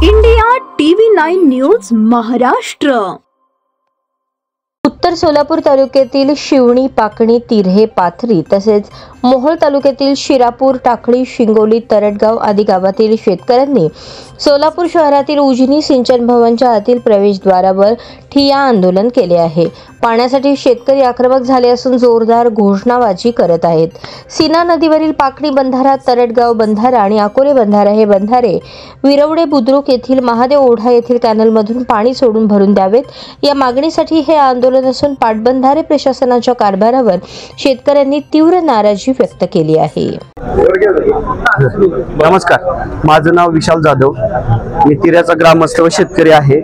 India TV 9 news Maharashtra. उत्तर सोलापूर तालुक्यातील शिवणी, पाकणी, तिऱ्हे, पाथरी तसेच मोहोळ तालुक्यातील शिरापूर, टाकळी, शिंगोली, तरटगाव आदी गावातील शेतकऱ्यांनी सोलापूर शहरातील उजनी सिंचन भवनच्या आतील प्रवेशद्वारावर ठिय्या आंदोलन केले आहे। पाण्यासाठी शेतकरी आक्रमक झाले असून जोरदार घोषणाबाजी करत आहेत। सीना नदीवरील पाकणी बंधारा, तरटगाव बंधारा आणि अकोले बंधारा हे बंधारे विरवडे, बुद्रुक येथील महादेव ओढा येथील कॅनलमधून पाणी सोडून भरून द्यावेत या मागणीसाठी हे आंदोलन असून पाटबंधारे प्रशासनाच्या कारभारावर शेतकऱ्यांनी तीव्र नाराजी व्यक्त केली आहे। नमस्कार, माझं नाव विशाल जाधव, मी तिऱ्याचा ग्रामस्थ व शेतकरी आहे।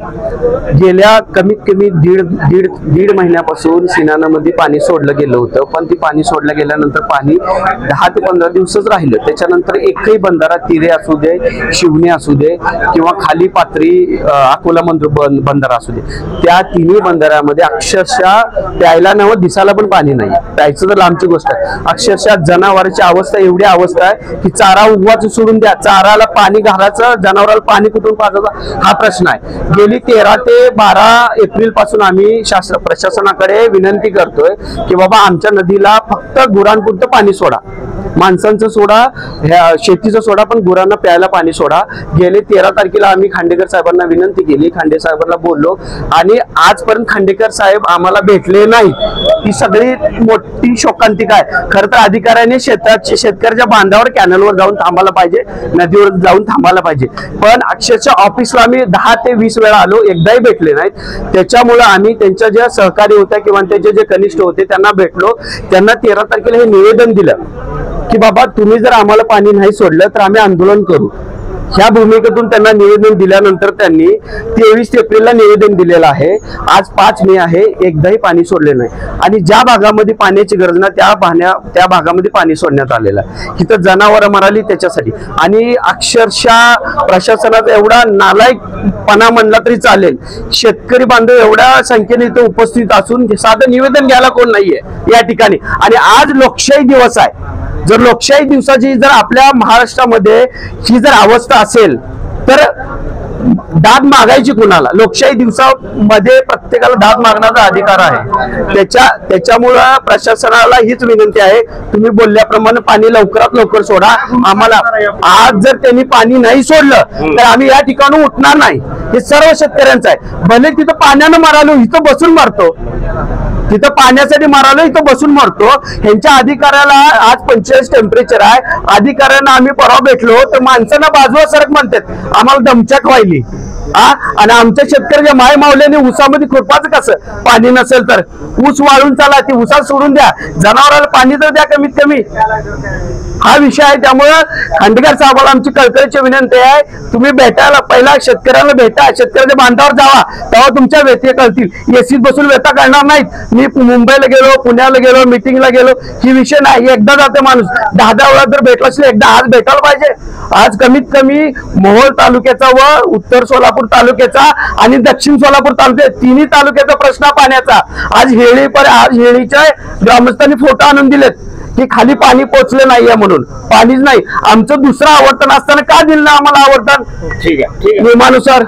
गेल्या कमीत कमी दीड महिन्यापासून सिनानामध्ये पाणी सोडलं गेलं होतं, पण ती पाणी सोडलं गेल्यानंतर पाणी 10 ते 15 दिवसच राहिलं। त्याच्यानंतर एकही बंधारा, तिरे असू दे, शिवणी असू दे किंवा खाली पाथरी, अकोला बंधारा असू दे, त्या तिन्ही बंधाऱ्यामध्ये अक्षरशः प्यायला नवं दिसायला पण पाणी नाही। प्यायचं तर लांबची गोष्ट आहे, अक्षरशः जनावरांची अवस्था एवढी अवस्था आहे की चारा उगवाच सोडून द्या, चाराला पाणी घालायचं, जनावराला पाणी कुठून पाजायचं हा प्रश्न आहे। गेली 13 ते 12 एप्रिल पासून आम्ही प्रशासनाकडे विनंती करतोय की बाबा आमच्या नदीला फक्त गुरांपुरतं पाणी सोडा, माणसांचं सोडा, शेतीचं सोडा, पण गुरांना प्यायला पाणी सोडा। गेले 13 तारखेला आम्ही खांडेकर साहेबांना विनंती केली, खांडे साहेबांना बोललो आणि आजपर्यंत खांडेकर साहेब आम्हाला भेटले नाही। ही सगळी मोठी शोकांतिका आहे। खरं तर अधिकाऱ्यांनी शेतकऱ्याच्या बांधावर कॅनलवर जाऊन थांबायला पाहिजे, नदीवर जाऊन थांबायला पाहिजे, पण अक्षरशः ऑफिसला आम्ही 10 ते 20 वेळा आलो, एकदाही भेटले नाहीत। त्याच्यामुळे आम्ही त्यांच्या ज्या सहकारी होत्या किंवा त्यांचे जे कनिष्ठ होते त्यांना भेटलो, त्यांना 13 तारखेला हे निवेदन दिलं की बाबा तुम्ही जर आम्हाला पाणी नाही सोडलं तर आम्ही आंदोलन करू। ह्या भूमिकेतून त्यांना निवेदन दिल्यानंतर त्यांनी 23 एप्रिलला निवेदन दिलेलं आहे। आज 5 मे आहे, एकदाही पाणी सोडले नाही आणि ज्या भागामध्ये पाण्याची गरज नाही त्या भागामध्ये पाणी सोडण्यात आलेलं आहे। इथं जनावरं मराली त्याच्यासाठी आणि अक्षरशः प्रशासनाचा एवढा नालायकपणा म्हणला तरी चालेल। शेतकरी बांधव एवढ्या संख्येने इथं उपस्थित असून साधं निवेदन घ्यायला कोण नाहीये या ठिकाणी। आणि आज लोकशाही दिवस आहे, जर लोकशाही दिवसाची जर आपल्या महाराष्ट्रामध्ये ही जर अवस्था असेल तर दाद मागायची कुणाला? लोकशाही दिवसामध्ये प्रत्येकाला दाद मागण्याचा अधिकार आहे। त्याच्यामुळं प्रशासनाला हीच विनंती आहे, तुम्ही बोलल्याप्रमाणे पाणी लवकरात लवकर सोडा। आम्हाला आज जर त्यांनी पाणी नाही सोडलं तर आम्ही या ठिकाणी उठणार नाही। हे सर्व शेतकऱ्यांचं आहे। भले तिथं पाण्यानं मारालो, इथं बसून मारतो, तिथं पाण्यासाठी मारालो, इथं बसून मारतो। ह्यांच्या अधिकाऱ्याला आज 45 टेम्परेचर आहे। अधिकाऱ्यांना आम्ही परवा भेटलो तर माणसांना बाजूला सरक म्हणतात, आम्हाला दमछाक व्हायली आणि आमच्या शेतकऱ्याच्या माय मावल्याने ऊसामध्ये खुरपाचं कसं? पाणी नसेल तर ऊस वाळून चाला, ती ऊसाला सोडून द्या, जनावराला पाणी तर द्या कमीत कमी। हा विषय आहे। त्यामुळं खांडेकर साहेबाला आमची कळकळीची विनंती आहे, तुम्ही भेटायला पहिला शेतकऱ्याला भेटा, शेतकऱ्याच्या बांधावर जावा, तेव्हा तुमच्या व्यथा कळतील। एसीत बसून व्यथा करणार नाहीत। मी मुंबईला गेलो, पुण्याला गेलो, मीटिंगला गेलो, ही विषय नाही। एकदा जाते माणूस, 10 वेळा जर भेटला असेल एकदा आज भेटायला पाहिजे। आज कमीत कमी मोहोळ तालुक्याचा व उत्तर सोलापूर तालुक्याचा आणि दक्षिण सोलापूर तालुक्या तिन्ही तालुक्याचा प्रश्न पाण्याचा। आज हेळीच्या ग्रामस्थांनी फोटो आणून दिलेत की खाली पाणी पोहोचलं नाहीये म्हणून, पाणीच नाही। आमचं दुसरं आवर्तन असताना का दिलं ना आम्हाला आवर्तन? ठीक आहे नियमानुसार